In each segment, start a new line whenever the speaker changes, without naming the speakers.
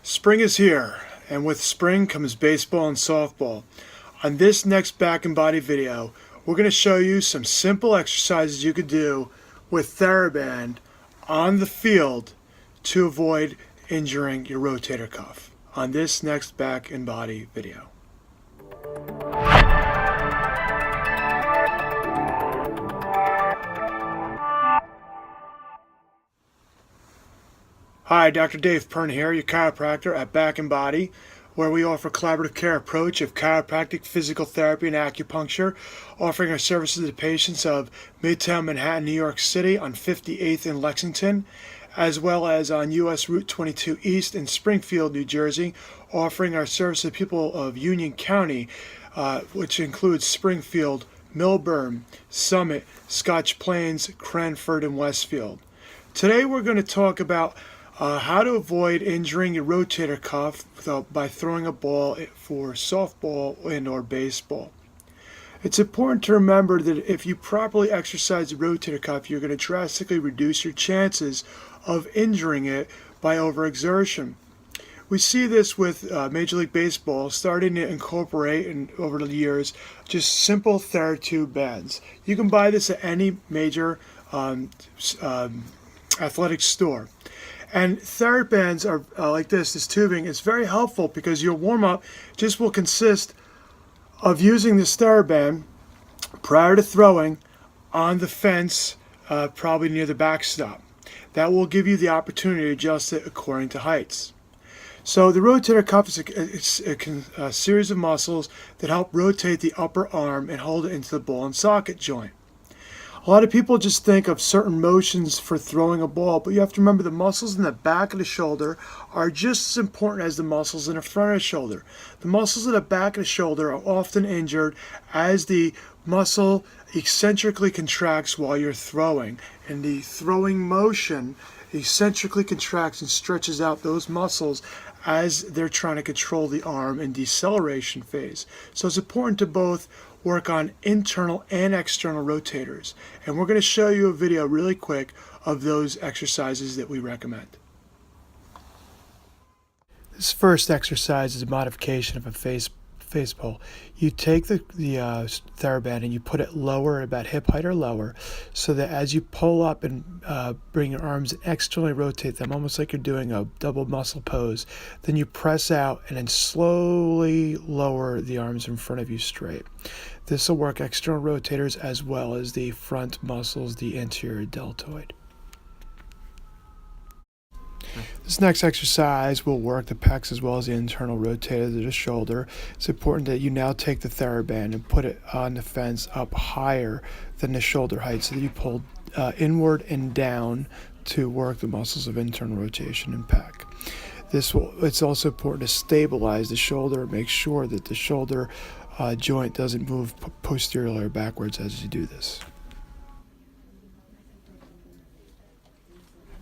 Spring is here, and with spring comes baseball and softball. On this next back and body video, we're going to show you some simple exercises you could do with TheraBand on the field to avoid injuring your rotator cuff. On this next back and body video. Hi, Dr. Dave Pern here, your chiropractor at Back and Body, where we offer a collaborative care approach of chiropractic, physical therapy, and acupuncture, offering our services to patients of Midtown Manhattan, New York City on 58th in Lexington, as well as on US Route 22 East in Springfield, New Jersey, offering our services to people of Union County, which includes Springfield, Millburn, Summit, Scotch Plains, Cranford, and Westfield. Today we're going to talk about how to avoid injuring your rotator cuff by throwing a ball for softball and or baseball. It's important to remember that if you properly exercise the rotator cuff, you're going to drastically reduce your chances of injuring it by overexertion. We see this with Major League Baseball starting to incorporate over the years just simple TheraTube bands. You can buy this at any major athletic store. And TheraBands are like this tubing is very helpful because your warm-up just will consist of using this TheraBand prior to throwing on the fence, probably near the backstop. That will give you the opportunity to adjust it according to heights. So the rotator cuff is a series of muscles that help rotate the upper arm and hold it into the ball and socket joint. A lot of people just think of certain motions for throwing a ball, but you have to remember the muscles in the back of the shoulder are just as important as the muscles in the front of the shoulder. The muscles in the back of the shoulder are often injured as the muscle eccentrically contracts while you're throwing, and the throwing motion eccentrically contracts and stretches out those muscles as they're trying to control the arm in deceleration phase. So it's important to both work on internal and external rotators. And we're going to show you a video really quick of those exercises that we recommend. This first exercise is a modification of a face pull. You take the TheraBand and you put it lower, about hip height or lower, so that as you pull up and bring your arms and externally rotate them, almost like you're doing a double muscle pose, then you press out and then slowly lower the arms in front of you straight. This will work external rotators as well as the front muscles, the anterior deltoid. This next exercise will work the pecs as well as the internal rotators of the shoulder. It's important that you now take the TheraBand and put it on the fence up higher than the shoulder height so that you pull inward and down to work the muscles of internal rotation and pec. It's also important to stabilize the shoulder, make sure that the shoulder joint doesn't move posteriorly or backwards as you do this.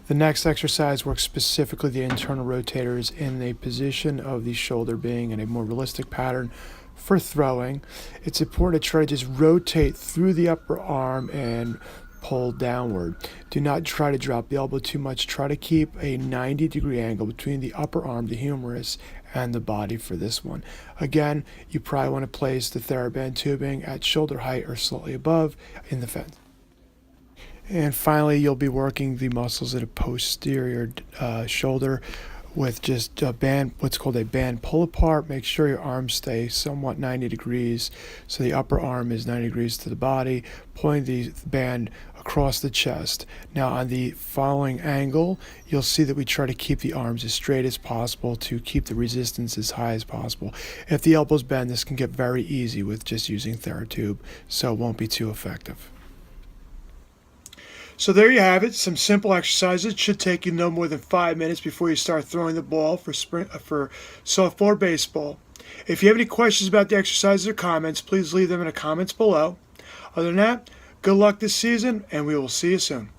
The next exercise works specifically the internal rotators in the position of the shoulder being in a more realistic pattern for throwing. It's important to try to just rotate through the upper arm and pull downward. Do not try to drop the elbow too much. Try to keep a 90-degree angle between the upper arm, the humerus, and the body for this one. Again, you probably want to place the TheraBand tubing at shoulder height or slightly above in the fence. And finally, you'll be working the muscles at a posterior shoulder with just a band, what's called a band pull apart. Make sure your arms stay somewhat 90 degrees. So the upper arm is 90 degrees to the body, pulling the band across the chest. Now on the following angle, you'll see that we try to keep the arms as straight as possible to keep the resistance as high as possible. If the elbows bend, this can get very easy with just using TheraTube, so it won't be too effective. So there you have it, some simple exercises. It should take you no more than 5 minutes before you start throwing the ball for softball or baseball. If you have any questions about the exercises or comments, please leave them in the comments below. Other than that, good luck this season, and we will see you soon.